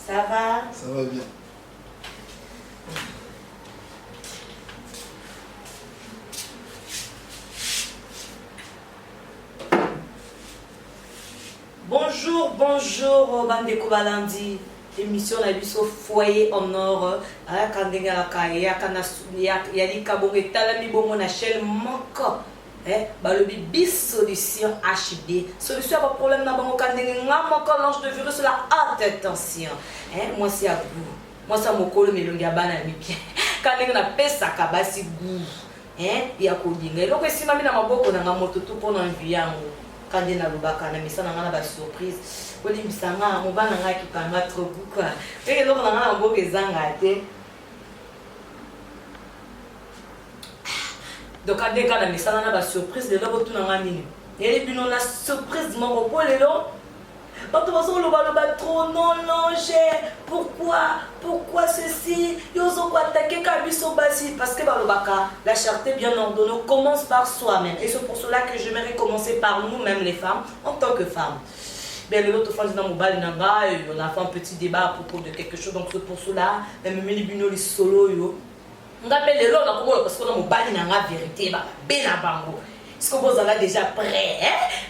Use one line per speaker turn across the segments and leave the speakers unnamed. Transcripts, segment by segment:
Ça va?
Ça va bien.
Bonjour, bonjour, Bandeko Balandi. Émission la biso foyer en or. Kandenga la kaye, kana yali kabonge talami bongo na shell moko. Balobi bis solution HD. Solution à problème na bango kandenga moko l'ange de virus la haute tension. Moi c'est à vous. Moi ça mokolo melongi abana mi bien. Kandenga na pesa kabasi goût. Ya kodinga. Loko esima mina maboko na ngamoto tout pour na vie yango. Quand on a le message, on a une surprise. On a une surprise. Qui parle trop beaucoup. Et donc, on a un beau donc, quand on a un message, on a une surprise. Et donc, on a une surprise. Trop non, pourquoi ceci? Ils ont attaqué parce que la charité bien ordonnée commence par soi-même. Et c'est pour cela que j'aimerais commencer par nous-mêmes les femmes, en tant que femmes. Ben, l'autre fois, on a fait un petit débat à propos de quelque chose. Donc c'est pour cela, même les solo, on appelle les lots parce qu'on a la vérité. Est-ce que vous êtes déjà prêts?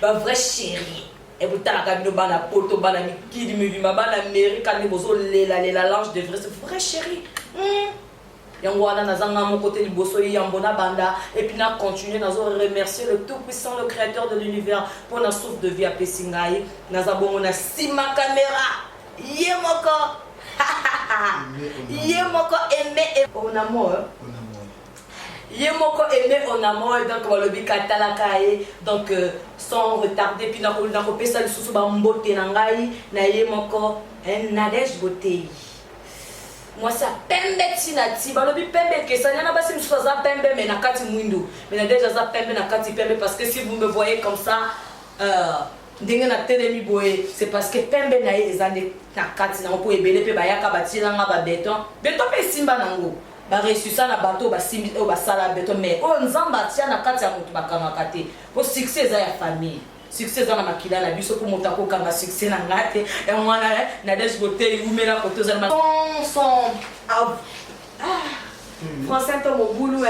Vrai chéri. Et vous avez la poto, la kid, ma mairie, quand vous avez la lange de vrai, c'est vrai chéri. Yangwana nazanga mon côté du bosso yambona banda et puis n'a continué à remercier le tout puissant, le créateur de l'univers pour notre souffle de vie à Pessingaï. Nazabon na sima caméra. Yemoko. Yemoko aimé et on amour. Yemoko aimé en amour donc on le dit katalakaye donc sans retarder puis na kopé ça le sous ba mbote na ngai na yemoko Nadège beauté. Moi ça pembe tinati ba lobi pembe que ça n'ana pas si nous faisons pembe mais na kati mwindo mais na déjà ça pembe na kati pembe parce que si vous me voyez comme ça ndenge na telemi boye c'est parce que pembe na ezande na kati na ko ebele pe ba yaka batila nga ba béton pe simba nango. Ba ressusciter na bateau ba simbi o ba sala beto mais o nzamba tia na kati ya mutu bakanga kate po succès za ya famille succès za na makila na biso ko muta ko kanga succès na ngate et mwana Nadège beauté umela koto za son français to mobulu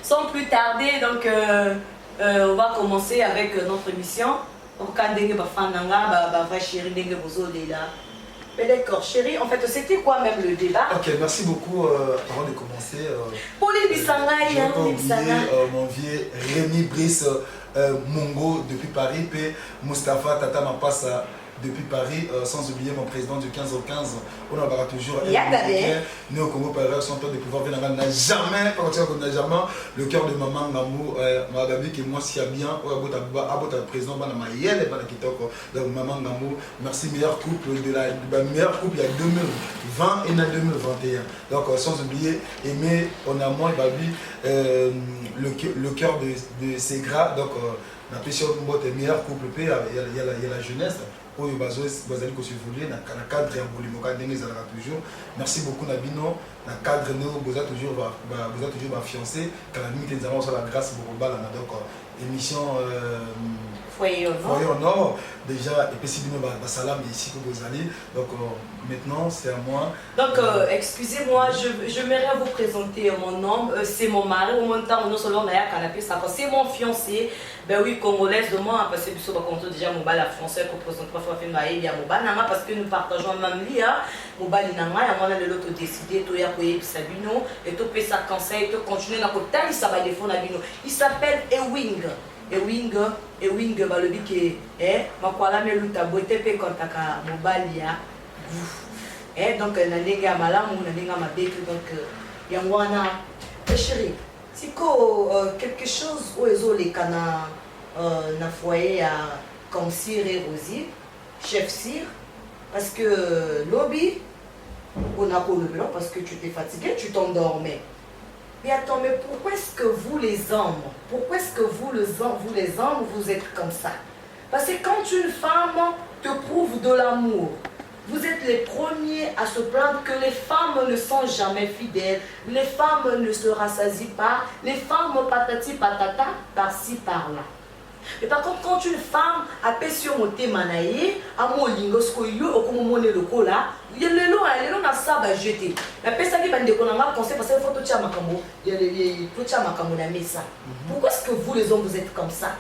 sans plus tarder donc on va commencer avec notre émission au kandenge ba fananga ba va chéri ndenge bozo là. D'accord, chérie, en fait, c'était quoi même le débat?
Ok, merci beaucoup. Avant de commencer,
j'ai
oublié mon vieux Rémi Brice Mongo depuis Paris, puis Mustapha Tata Mapassa depuis Paris, sans oublier mon président du 15 au 15. On en aura toujours né au Congo par son temps de pouvoir venir n'a jamais, le cœur de maman Ngamou, Magabi qui moi si bien, Abota président Banamaïel et Banakitoko, donc maman Ngamou, merci meilleur couple de la meilleure couple il y a 2020 et 2021. Donc sans oublier Aimé Onamon et Babi, le cœur de Segra, donc la péché de meilleur couple, il y a la jeunesse. Pour les bases, vous allez voler dans le cadre de toujours. Merci beaucoup Nabino. Dans le cadre nous vous êtes toujours fiancé. Quand la limite des amours sur la grâce pour donc émission
Foyer au
Nord. Déjà et puis si Bino Salam ici que vous allez. Donc maintenant c'est à moi.
Donc excusez-moi, je m'aimerais vous présenter mon nom. C'est mon mari. Au moment où nous sommes là canapé, c'est mon fiancé. Ben oui, congolaise de moi, parce que nous sommes déjà mobile à français pour présenter trois fois film à Elia mobile parce que nous partageons même lia mobile nanga et moi de l'autre décidé to ya koye Sabino et to peut ça conseil to continuer na kotali ça va défendre Sabino. Il s'appelle Ewing balobi que makwala meluta bote pe kontaka mobile ya donc na ndenge malamu na ndenge mabeki donc yangwana chérie Siko quelque chose où ils ont les canards na foyer à comme Sir et Rosie, chef Sir, parce que lobby on a connu parce que tu t'es fatigué, tu t'endormais. Mais attends, mais pourquoi est-ce que vous les hommes, vous êtes comme ça? Parce que quand une femme te prouve de l'amour, vous êtes les premiers à se plaindre que les femmes ne sont jamais fidèles, les femmes ne se rassasient pas, les femmes patati patata par-ci par-là. Mais par contre, quand une femme appelle sur mon thème, à mon lingos, au comment le loco là, il y a le long, on a ça à jeter. La personne qui va me dire qu'on a un conseil parce qu'il faut tout le temps, il y a tout le temps, pourquoi est-ce que vous, les hommes, vous êtes comme ça?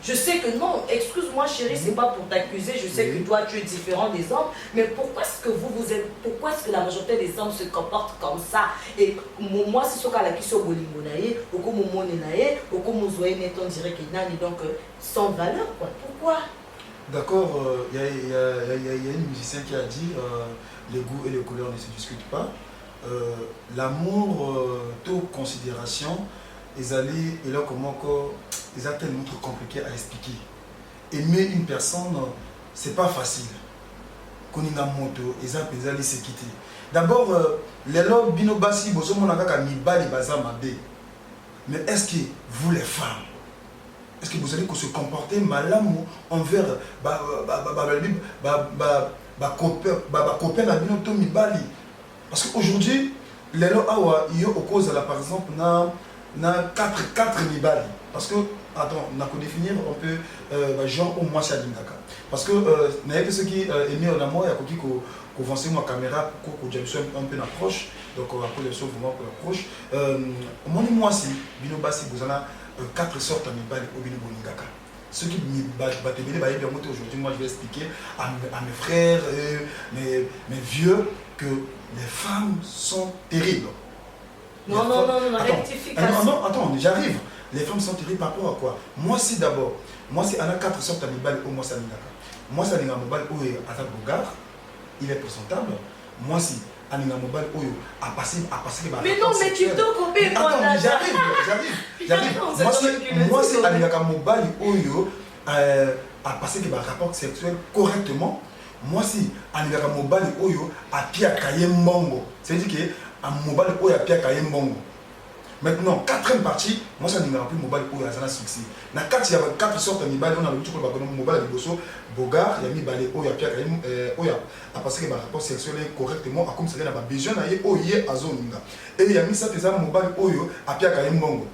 Je sais que non, excuse-moi chérie, c'est pas pour t'accuser, je sais que toi tu es différent des hommes, mais pourquoi est-ce que vous êtes, pourquoi est-ce que la majorité des hommes se comportent comme ça? Et moi, c'est ce qu'on a qui sont bolingonaï, ou comme mon naïe, ou comme mon zoé net, on dirait qu'il n'a donc sans valeur, quoi. Pourquoi?
D'accord, il y a une musicienne qui a dit les goûts et les couleurs ne se discutent pas. L'amour, toute considération, ils allaient, et là comment ils ont tellement trop compliqué à expliquer. Aimer une personne, c'est pas facile. Quand on a moto, ils allaient se quitter. D'abord, les lois binobasi, bozo monaka mi bali baza mabe. Mais est-ce que vous les femmes, est-ce que vous allez se comporter malamu envers copain na bino to mi bali? Parce qu'aujourd'hui, les lois awa yo au cause là par exemple na 4 mibali. Parce que, attends, on a qu'à définir un peu genre au moins c'est Adindaka. Parce que il y a ceux qui aiment en amour, il y a qui avancent ma caméra pour que j'aime un peu approche. Donc après les sauts vraiment pour l'approche. Moi si binobasi vous avez 4 sortes de mibali au bino boningaka. Ceux qui aujourd'hui, moi je vais expliquer à mes frères, mes vieux que les femmes sont terribles.
Non, rectification.
Non, attends, j'arrive. Les femmes sont terribles par rapport à quoi? Moi, si d'abord, moi, si on a 4 sortes de mibali au moins ça n'ingaka. Moi, ça n'inga mobile où il a Bogar, il est présentable. Moi, si on a mobile où à passer
mais non, mais tu te coupes.
Attends, j'arrive. Moi, si on a mobile où à passer des rapports sexuels correctement. Moi, si on a mobile où à pied à cahier mbongo. C'est-à-dire que à mobile où à pied à cahier mbongo. Maintenant, 4e partie, moi ça n'a plus mobile pour un succès. Dans 4 sortes de mobile, on a le tout mobile de Bosso, Bogar, il y a mis balé, il y a Pierre, il y a passé que rapport sexuel correctement, à comme ça, il y a besoin d'aller au yé à zone. Et il y a mis ça, des mobile oyo à Pierre Kayembongo.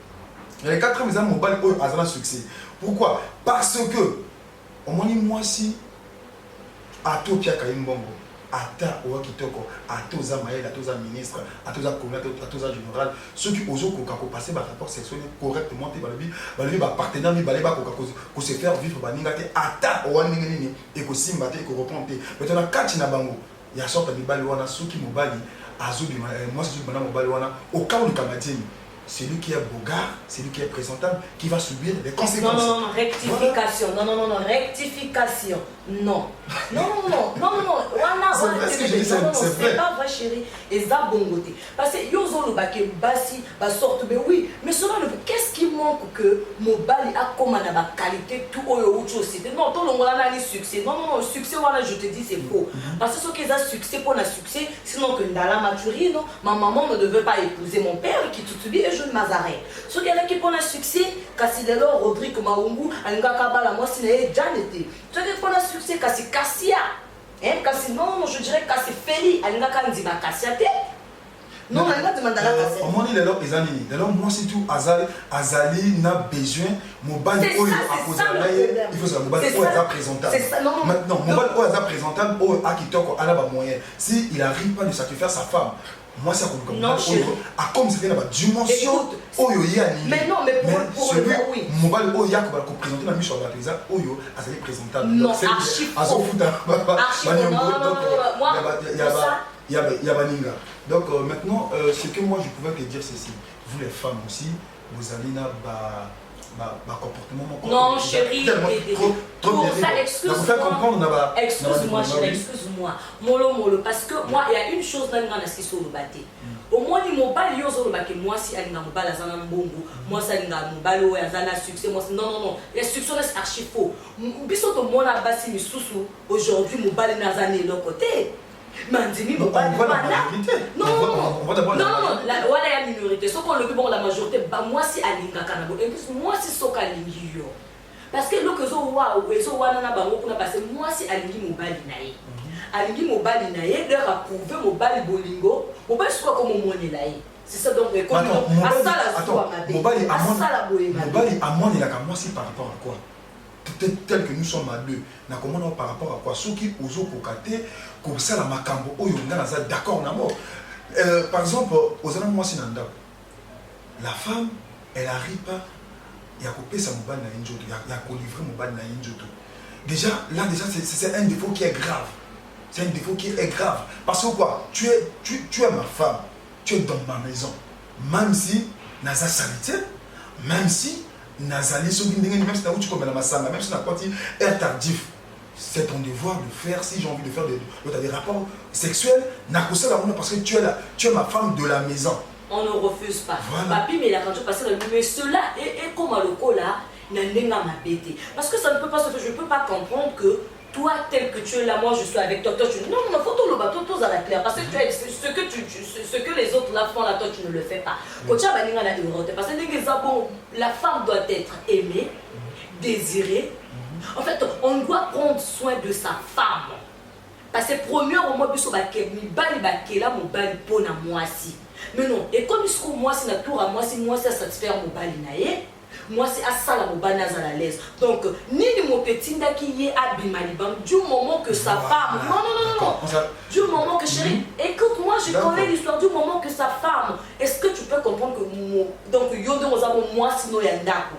Il y a les 4 mobile oyo à un succès. Pourquoi? Parce que, au moins, moi si, à tout Pierre Kayembongo, ata owa kitoko atoza maël atoza ministre atoza communauté atoza général ceux qui osent passer par rapport sexuel correctement te balobi ba partenaire mi baleba ko se faire vivre baninga te ata owa nini et ko simba te ko répondre maintenant kati na bango ya sorte mibali wana ceux qui mobali azubi moi c'est bana mobali wana au cas où kamatini celui qui est Bogar, celui qui est présentable, qui va subir des conséquences.
Non, rectification. Voilà. Non, rectification. Non. C'est pas vrai, chérie. Et ça, bon côté. Parce que yozo le baké, basi, sorte, mais oui. Mais cela, qu'est-ce qui manque que mon bali a comme la qualité, tout autre chose. Non, tout le monde a un succès. Non, le succès, voilà, je te dis, c'est faux. Parce que ce qui est un succès pour un succès, sinon que dans la maturité, non, ma maman ne devait pas épouser mon père qui tout subit. Je Mazaret. Ce qui est là qui prend un succès, Kassidelo, Rodrigue, Maungu, Anga Kabala, moi, c'est Janete. Ce qui prend un succès, Kassia. Non, je dirais Kassi Feli, Anga Kandima Kassiate. Non, Anga demande à la Kassia.
On dit les lots, les années. Les lots, moi, c'est tout. Azali n'a besoin. Mobile, il faut que le mobile soit présentable. Maintenant, mobile soit présentable, il a moyen. S'il n'arrive pas de satisfaire sa femme, moi c'est comme
non,
comme c'était la dimension oyo yani
mais non mais pour
celui oui mobile oyo ya ko présenter la mission de la oyo azali présentable
non archi
il y a baninga donc maintenant ce que moi je pouvais te dire ceci vous les femmes aussi vous allez na comportement
non chérie excuse-moi chérie excuse-moi molo parce que moi il y a une chose dans le qui sur le bâti au moins il mobile yo sur le bâti moi si alinga mobile azana mbongo moi ça alinga mobile o azana succès moi non les succès c'est archi faux biso to mona basi misusu aujourd'hui mobile nazana de l'autre côté Mandini,
on voit la majorité.
Non, voilà la minorité. Ce qu'on le dit, bon, la majorité, moi si Alinga Kanabo, et puis moi si Soka Lingio. Parce que le que zo wa ou eso wana na bango kuna parce moi si Alingi Mobali nae. Alingi Mobali nae, leur a prouvé Mobali Bolingo, Mobali soit comme mon nae. C'est ça donc
Mobali à moi il a moi si par rapport à quoi? tel que nous sommes à deux, par rapport à quoi? Ceux qui osent cocater, comme ça, la macambo, d'accord, par exemple, aux années moi, la femme, elle n'arrive pas, il y a coupé sa mobile na injoto, il y a livré mobile na injoto. Déjà, là, c'est un défaut qui est grave. C'est un défaut qui est grave. Parce que quoi? Tu es ma femme, tu es dans ma maison. Même si, naza salité, même si, nazali même si tu comme la massamba, même si n'a pas dit air tardif, c'est ton devoir de faire. Si j'ai envie de faire des rapports sexuels, parce que tu es ma femme de la maison.
On ne refuse pas.
Voilà.
Papi, mais la quand tu passes mais cela est comme à l'okola, parce que ça ne peut pas se faire. Je ne peux pas comprendre que toi, tel que tu es là, moi je suis avec toi, tu... Non, faut tout le bateau, tout à la claire. Parce que ce que les autres là font là, toi tu ne le fais pas. Parce que la femme doit être aimée, désirée. En fait, on doit prendre soin de sa femme. Parce que premièrement, mais non, et comme il se trouve, moi, c'est la tour à moi, c'est moi, c'est à satisfaire mon balinae. Moi, c'est à ça la mobile à l'aise. Donc, ni mon petit qui est à Bimaliban, du moment que sa femme. Non. Du moment que chérie, écoute-moi, je connais l'histoire du moment que sa femme. Est-ce que tu peux comprendre que moi. Donc, moi, sinon, il y a un dako.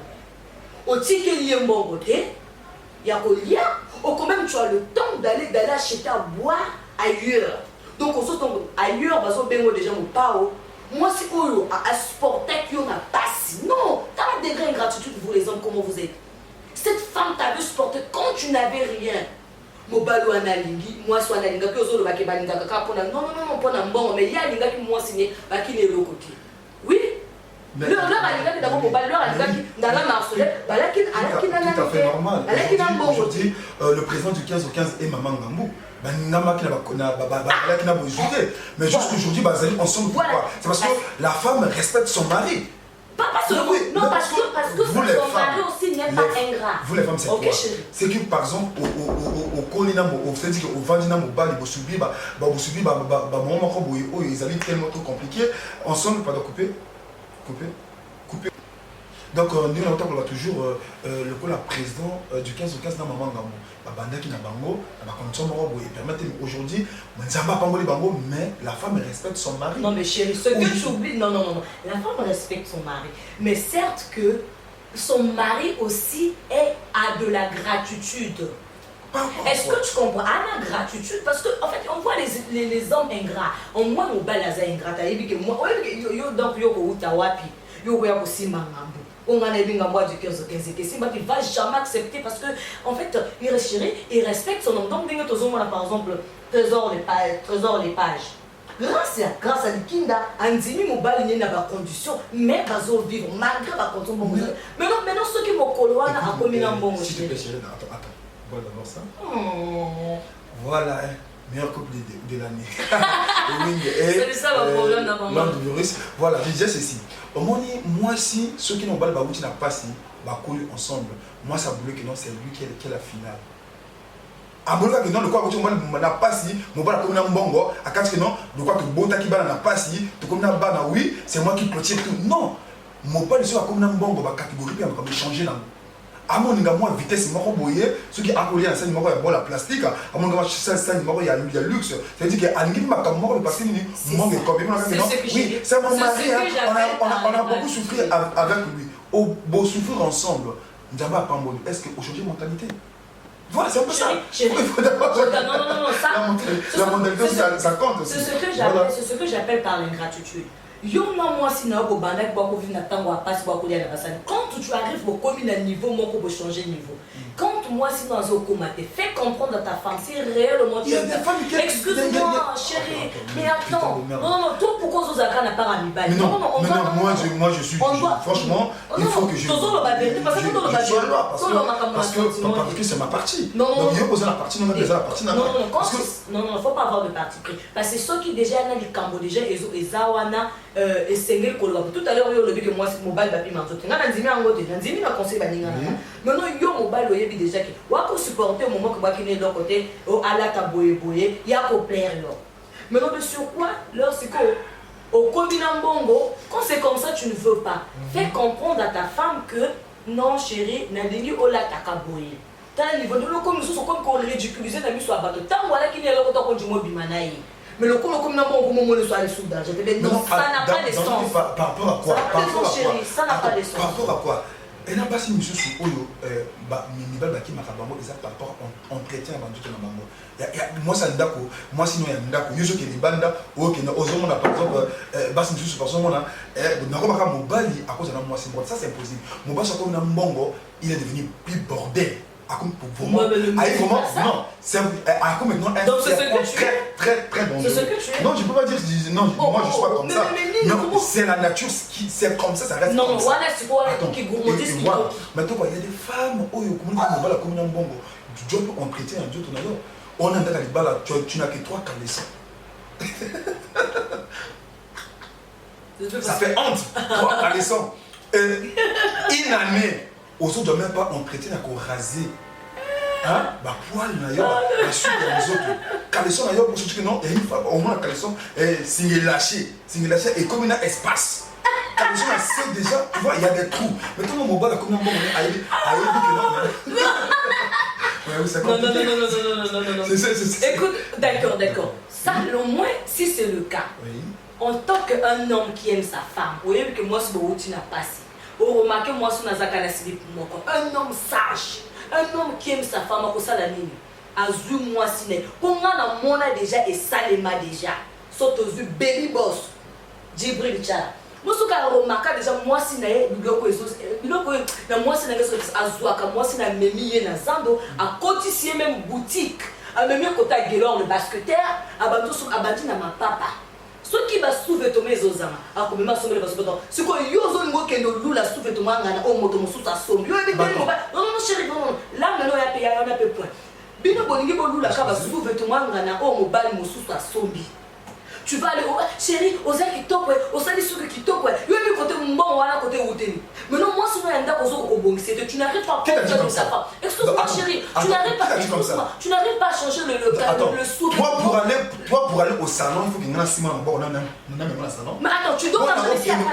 Au ticket, il y a un bon côté. Il y a un lien. Ou quand même, tu as le temps d'aller acheter à boire ailleurs. Donc, on se tombe ailleurs, parce que déjà, mon pao. Moi, si on a sporté qu'on n'a pas si. Non, tu as un degré de gratitude, vous les hommes, comment vous êtes. Cette femme t'avait supporté quand tu n'avais rien. Mobalo analingi, moi, soit analinga, que aux autres, non, mais il y a un gars qui m'a signé, qui est l'autre côté. Oui? Tout à fait
normal. Aujourd'hui, le président du 15 au 15 est Maman Ngambou. Mais juste aujourd'hui, ensemble, pourquoi? C'est parce que la femme respecte son mari.
Pas seulement, non, parce que son mari aussi n'est pas ingrat.
Vous les femmes, c'est quoi? C'est que par exemple, au Kolina, au Fédic, au Vandina, au Bali, au Subi, ils allaient tellement trop compliqué. Ensemble, pas de couper. Donc, nous avons toujours le président du 15 au 15 dans Maman Ngambou. Bandaki na bango, na condition permettez aujourd'hui, mais la femme respecte son mari.
Non mais chérie, ce que tu oublies, non, la femme respecte son mari, mais certes que son mari aussi a de la gratitude. Est-ce que tu comprends? La gratitude, parce qu'en fait, on voit les hommes ingrats. On voit nos balaza ingrats. Donc, on a du 15 au 15 il ne va jamais accepter parce que en fait il respecte son homme. Donc par exemple trésor les pages grâce à Likinda Andimi Mobali n'y a pas condition mais bazo vivre malgré la condition. Maintenant ceux qui m'ont collé à commis un bon
s'il te plaît chérie, attends voilà d'abord ça. Voilà meilleur couple de l'année.
C'est ça le problème d'abord.
Voilà, je disais ceci. Moi, si ceux qui n'ont pas le bagouti n'a pas si, collent ensemble. Moi, ça voulait que non, c'est lui qui est la finale. À mon avis, non, le quoi que tu n'as pas si, mon bal comme un bongo, à quatre que non, le quoi que Bota qui n'a pas si, tu comme un bana, oui, c'est moi qui clôture tout. Non, mon bal est comme un bongo, ma catégorie, puis on va changer là. À mon avis, moi, vitesse, moi, ceux qui accolent à scène, moi, il y a la plastique, à mon avis, scène, moi, il y a luxe. C'est-à-dire qu'il y a un guide, ma caméra, parce que moi, oui, c'est mon mari, on a beaucoup souffert avec lui. Au beau souffrir ensemble, est-ce qu'aujourd'hui, mentalité? Voilà, c'est un peu ça.
Non,
la mentalité, ça compte aussi.
C'est ce que j'appelle par l'ingratitude. Quand tu arrives au commun niveau, moi, pour changer de niveau. Quand moi, si dans un coma, fais comprendre à ta femme, si réellement tu es. Excuse-moi, chérie, mais attends. Non, toi, pourquoi Zozaka n'a pas ramené balle?
Non, moi, je suis. Franchement, il faut que je. Parce que c'est ma partie.
Non,
il faut poser la partie, non, déjà la partie.
Non, il ne faut pas avoir de parti pris. Parce que ceux qui déjà ont les Cambodgiens, ils ont et c'est tout à l'heure il dit que moi c'est mobile bapi manzote nga nzimi angote nzimi na conseil baninga na maintenant yo mobile oyebi déjà que wa ko supporter au moment que ba kine de côté au alata boye ya ko plaire là maintenant de sur quoi leur c'est que au combinant bongo quand c'est comme ça tu ne veux pas fais comprendre à ta femme que non chérie na lingi olata ka boye T'as un niveau de l'eau comme nous sommes comme qu'on ridiculisait dans le soit bateau. Tant voilà qu'il y a l'autre qu'on dit moi bimanaï. Mais le coup comme nous avons moment le soir les soudains. Je te dis non, ça n'a pas de sens.
Par rapport à quoi?
Ça n'a pas de sens.
Par rapport à quoi? Et là, si monsieur sous Oyo, Nibal Baki Makabango, et ça par rapport à entretien avant tout le monde. Moi, ça n'est d'accord. Moi, sinon, il y a un d'accord. Yoso qui est des bandes, ou qui est aux hommes, par exemple, Bassi Monsieur, par exemple, Naroba Mobali, à cause de moi, c'est bon. Ça, c'est impossible. Mobali, c'est comme un bongo, il est devenu plus bordel.
Moi,
non, c'est maintenant un très bon.
C'est ce que tu es.
Non, je ne peux pas dire, non, moi je ne suis pas comme ça. Non, c'est la nature, c'est comme ça, ça reste
non,
comme ça.
Non, voilà, c'est quoi qui gourmandise ce qu'il faut.
Maintenant, il y a des femmes, comme un bongo, tu dois entretien un dieu, on a un talibala, tu n'as que 3 caleçons. Ça fait honte, 3 caleçons. Une année. Aussi, tu ne dois même pas entretien à raser. Hein? Bah, poil, la suite des autres. Caleçon, pour ceux qui non, il y a une femme, au moins la caleçon, c'est lâché. Et comme il y a espace. Caleçon, c'est déjà, tu vois, il y a des trous. Mais tout le monde mobile, comme on est aïe,
non. Écoute, d'accord. Ça, au moins, si c'est le cas, en tant qu'un homme qui aime sa femme, vous voyez que moi, c'est beau, tu n'as pas si. Vous remarquez, moi, je suis un homme sage, un homme qui aime sa femme, pour ça la ligne. Azu moi si ne. Pour moi, on a déjà et Salema déjà. Sauf aux yeux baby boss. Djibril Tchala. Moi, ce que je remarque déjà, moi si ne. Moi si ne. Azuaka, moi si ne. Memi na Zando. À côté si même boutique. À même côté Guélor le basketteur. À Bandi na ma papa. Ce qui va sauver ton mes osama, à comme ma somme les basketteur. Ce que yozo ngo kendo lula sauver ton mangana au moto musu ta somme. Yo e non chérie non. Là maintenant il y a un peu point. Bino boningi bolula ka va sauver ton mangana au mobile musu ta somme. Tu vas aller chérie, aux ailes qui top, aux salles qui top, yo e côté mbon wala côté outeni. Maintenant moi si on a au bon, c'est que tu n'arrives pas à prendre ça. Excuse-moi chérie, tu n'arrives pas à changer le sou.
Toi pour aller au salon, il faut qu'il y ait un ciment en bord, on a même un salon.
Mais attends, tu dois manger tu n'arrives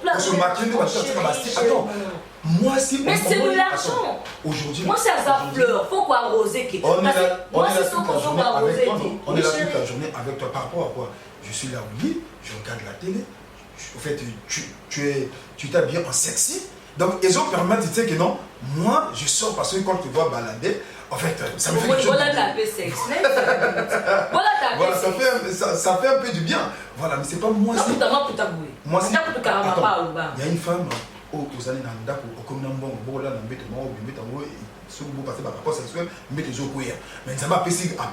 pas à
changer. Attends, moi si
mais c'est de l'argent.
Aujourd'hui,
moi c'est à fleur, faut quoi arroser. Moi c'est ce qu'on va arroser.
On est là toute la journée avec toi par rapport à quoi? Je suis là au lit, je regarde la télé. En fait, tu t'habilles en sexy. Donc, ils ont permis de dire que non, moi, je sors parce que quand tu vois balader, en fait, ça me fait quelque chose.
Voilà taper sexe.
Voilà, ça fait un peu du bien. Voilà, mais c'est pas moi. Moi, c'est. Il y a une femme aux années au Comnambon, au Bola, au Bétement, si vous passez par rapport sexuel, mettez les yeux. Mais ça m'a apprécié ma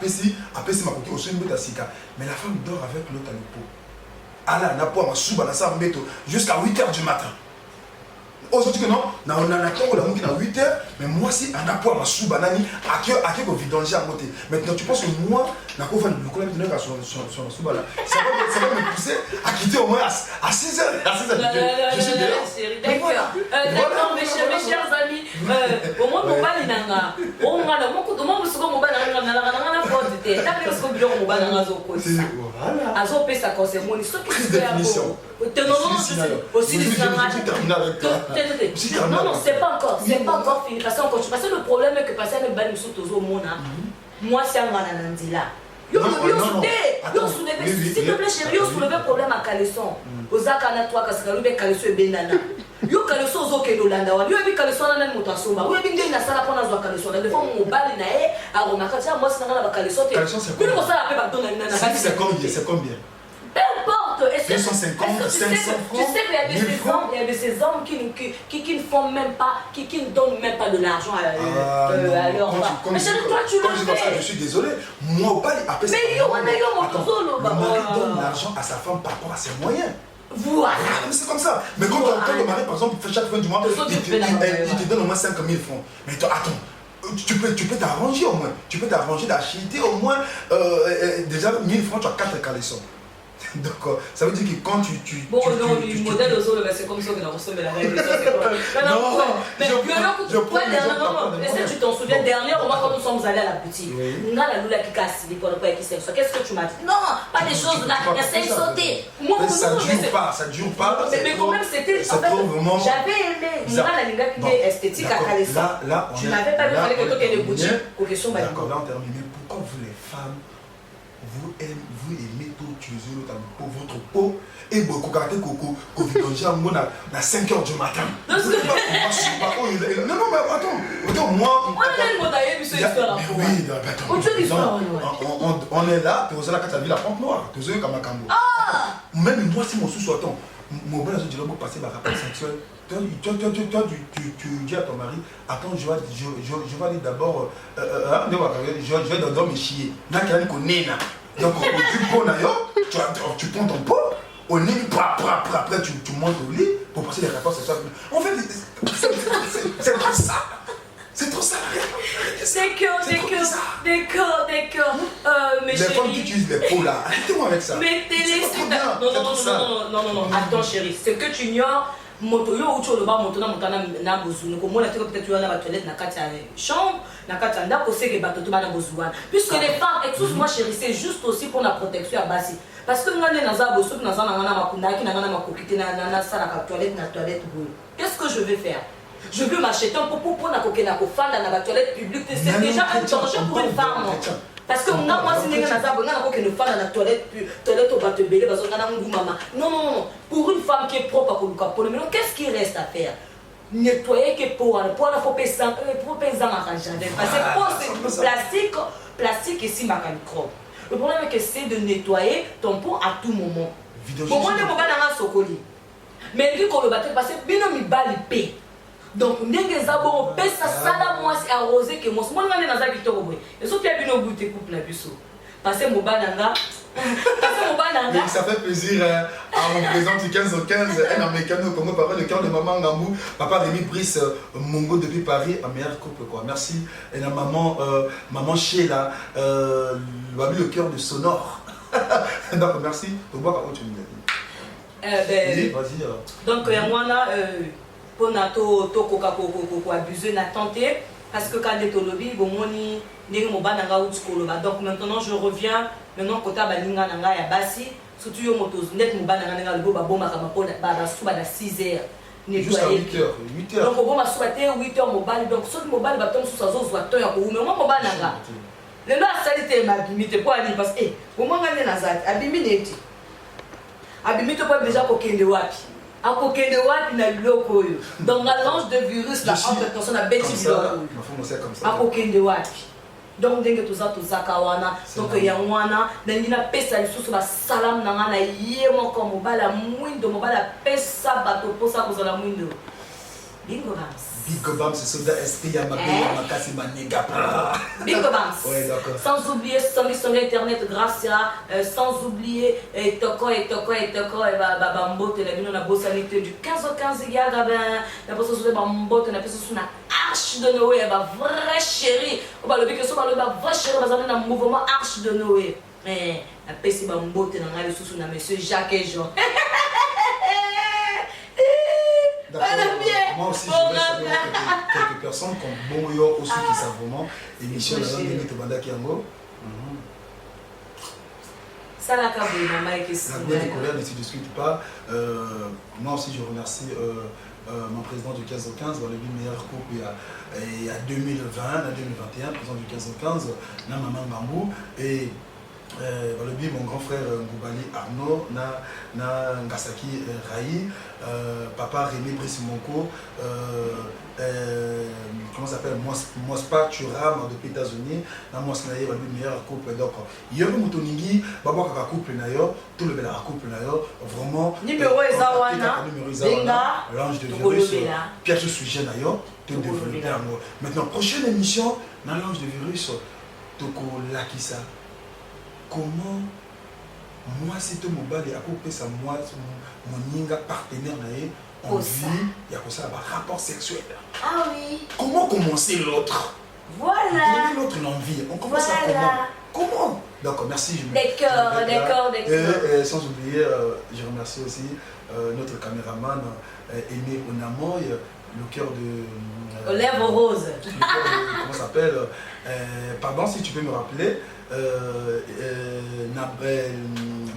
côté au sein de Sika. Mais la femme dort avec l'autre à l'épaule. Allah n'a pas ma souba dans sa méthode jusqu'à 8h du matin. Aujourd'hui que non, on a la tour la à 8h, mais moi si on a pas ma souba nani à qui qu'on vidanger à côté. Maintenant tu penses que moi, la cour va le coller de sur la souba là. Ça va me pousser à quitter au moins à 6h.
Je suis d'accord. D'accord, mes chers amis. Au moins mon bal inanga. On a le mot de mon second mobile na faute de tête. T'as vu ce que bureau mobile na zo ko ça. Azo pesa ko c'est mon ce qui se fait à aussi non, c'est pas encore fini. Parce que le problème est que passer avec Bani Sotozo Mona, moi c'est un mananandila. S'il te plaît, chérie, yo soulevé problème à Caleçon. Ozaka na toi, Kaskalube, Caleçon et Benana. Yo Caleçon, Zoke Nolanda, yo ebi Caleçon na nan motasoma. Yo ebi na sala pona zo Caleçon. Des fois, mon bal na e, a remarqué, moi c'est na Caleçon.
C'est combien?
Peu importe.
250, 500 francs.
Tu sais qu'il y a de ces hommes qui ne font même pas, qui ne donnent même pas de l'argent à leur femme. Mais chérie, toi tu le fais.
Je suis désolé. Moi, pas après ça.
Mais yo,
le mari donne l'argent à sa femme par rapport à ses moyens.
Voilà.
C'est comme ça. Mais quand le mari, par exemple, fait chaque fin du mois, il te donne au moins 5 000 francs. Mais attends. Tu peux t'arranger au moins. Tu peux t'arranger d'acheter au moins déjà 1000 francs, tu as 4 caleçons. Donc, ça veut dire que quand tu
bon, non, le modèle aux autres, c'est comme ça que nous sommes la règle. Non, mais est-ce que tu t'en souviens, dernièrement, quand nous sommes allés à la boutique, nous avons la qui casse les poils, qu'est-ce que tu m'as dit? Non, pas des choses là, il y a 5 sautés.
Ça dure pas.
Mais quand même, c'était. J'avais aimé. Nous avons la ligne qui est esthétique à Calessa. Tu n'avais pas vu, il fallait que toi tu aies des boutiques pour question de.
D'accord, là on termine. Mais pourquoi vous les femmes, vous aimez tout utiliser pour votre peau et beaucoup de coco, à 5h du matin. Non, mais attends, moi. On est là, tu as la vie la pente noire, tu as comme un cambo. Même moi, si mon sous attends, mon bon, je vais passer ma rapport sexuel. Tu dis à ton mari, attends, je vais aller d'abord, je vais d'abord me chier. Donc, tu prends ton pot, au nez, après tu montes au lit pour passer les rapports sexuels. En fait, c'est trop ça. C'est trop ça. D'accord.
Mais
les femmes qui utilisent les pots là, arrêtez-moi avec ça.
Mettez-les non. Attends, chérie, ce que tu ignores. Moto yo ucho lo ba moto na bozunu ko mona teko peut-être yo na ba toilette na kati ya chambre na kati ya ndako seke bato to ba na bozwana puisque les femmes excuse-moi chérie c'est juste aussi pour la protection à basi parce que ngane na za boso na za na ngana makunda ki na ngana makokite na sala ka toilette boy qu'est-ce que je vais faire je veux m'acheter un popo pour na kokena ko fanda na ba toilette publique c'est déjà un danger pour une femme parce que moi si ninga naza bonga na ko ke ne fanda na toilette au bateau belé parce que na ngumama non pour une femme qui est propre à koluka pour mais qu'est-ce qui reste à faire nettoyer que pour la faut peser en jardin parce que c'est plastique ici ma microbe le problème c'est que c'est de nettoyer ton pot à tout moment bon moi ne mo ba na sokoli mais lui ko le bateau parce que bino mi bali pe donc ndenge za bon pesa sala moi c'est arrosé que moi moi ngane naza kitoko boy et so pia bino goûter couple na biso parce que mobananga
mais ça fait plaisir à mon président du 15 au 15 un américain au Congo par le cœur de maman Ngamou papa Rémi Brice Mongo depuis Paris un meilleur couple quoi merci et la maman Sheila le cœur de Sonore donc merci pour voir comment tu me dis vas-y
donc moi là pour nato to koka abuser na tenter parce que quand les tolobi bon moni ndenge mobana nga utkoloba donc maintenant je reviens maintenant kota balinga nanga ya basi surtout yo moto net mobana nga le ba bomba kama pona ba suba na 6h
nettoyer 8h
donc bon ma suba te 8h mobile donc soki mobile ba tom susa zo zwa to ya ko mais moi mobana nga le ndo asalite ma bimite pour aller parce que bon moi ngane nazati abimi neti abimite pour déjà ko kende wapi akokende wapi na biloko oyo donc la lange de virus la entre personne a beti biloko akokende wapi donc ndenge tozaka wana donc ya wana ndenge na pesa lisusu basalam na nga na ye moko mobala mwindo mobala pesa bato posa kozala mwindo bingo bams
Bingo Bams, c'est soldat SP Yamakasi Manega.
Bingo Bams.
Ouais, d'accord.
Sans oublier son internet grâce à sans oublier Toko et Bambote la bino na bosanité du 15 au 15 yaga ben la bossa sur Bambote na pesa sur na arche de Noé ba vrai chéri. On va le dire que ça va le vrai chéri va dans mouvement arche de Noé. Mais la pesa Bambote na ngali sous na monsieur Jacques et Jean.
Moi aussi, je vais saluer quelques personnes comme Bonyo aussi qui savent vraiment. Émission de l'année de Banda Kiango.
Ça l'a cabé, maman, et
la Guadeloupe, ne se discute pas. Moi aussi, je remercie mon président du 15 au 15, le meilleur couple il y a 2020, 2021, président du 15 au 15, na maman Bambou. Et mon grand frère Ngoubali Arnaud, na Ngasaki Rai, papa Rémi Brice-Monko, comment ça s'appelle, Mospa Turam depuis les États-Unis, na Mosnaye, le meilleur couple. Donc, il y a un Moutoningi, Baba Kaka couple nayo, tout le bel couple nayo, vraiment.
Numéro Ezawana,
l'ange de virus, Pierre Sujet nayo, tout développé. Maintenant, prochaine émission, dans l'ange de virus, Toko Lakisa. Comment moi c'est tout mon bal et à côté ça moi mon ninga partenaire on vit il y a comme ça un rapport sexuel.
Ah oui.
Comment commencer l'autre?
Voilà.
L'autre l'envie. On commence à comment? Donc merci.
D'accord.
Et sans oublier, je remercie aussi notre caméraman Aimé Onamoy, le cœur de...
aux lèvres roses.
Comment ça s'appelle pardon, si tu peux me rappeler.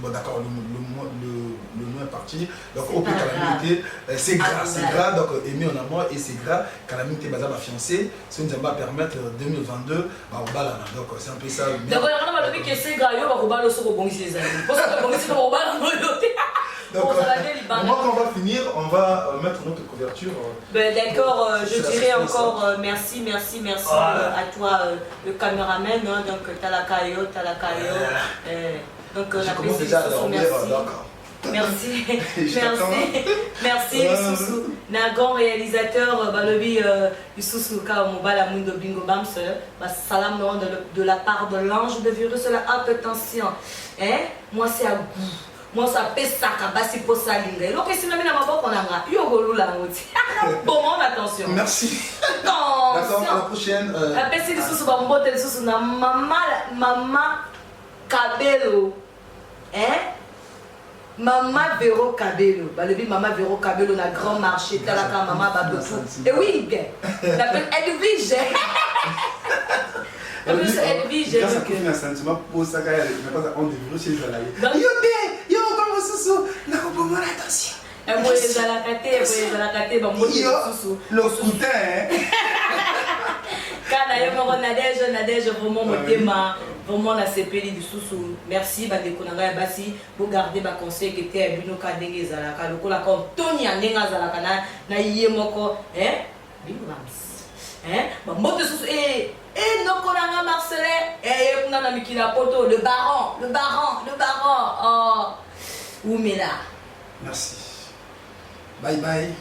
Bon d'accord, le nom est parti. Donc au plus calamité, c'est gras, donc Aimé en amour et c'est gras. Calamité basée ma fiancée, ça nous va permettre 2022, bah on balade. Donc c'est un peu ça.
D'abord, on va dire que c'est gras, on va le sauver au bon si les amis. Parce que bon si on va
donc, moi quand on va finir, on va mettre notre couverture.
Ben, d'accord, je dirais encore merci à toi, le caméraman. Hein, donc, Talakayo. Donc, la
commence déjà à dormir,
merci, Youssou. Un grand réalisateur, Balobi, Youssou, Mobala Mundo Bingo Bams, salam de la part de l'ange de virus, attention. Moi, c'est à goût. Moi, ça pèse ça, c'est pour ça. Donc, si on a bon, attention.
Merci.
D'accord,
à la prochaine.
Après, c'est des maman Cabello. Maman Véro Cabello. Maman Véro Cabello, on a grand marché. Talaka, maman Babou. Et oui, elle vige. Elle vige.
Quand ça confie un sentiment pour ça, il n'y a pas on devrait chez les salariés. Yo, comme Soussou, n'a pas vraiment attention. Le coutin,
Quand Nadège, vraiment, mon thème, vraiment, la CPI du Soussou. Merci, Badekonanga Bassi, pour garder ma conseil qui était à Bino Kadenge Zalaka. Le Kola Tony Andenga Zalaka, na Yemoko, Moto Soussou, Nokonanga Marcelin, Kuna Mikila Poto, le baron, oh, Oumela.
Merci. Bye bye.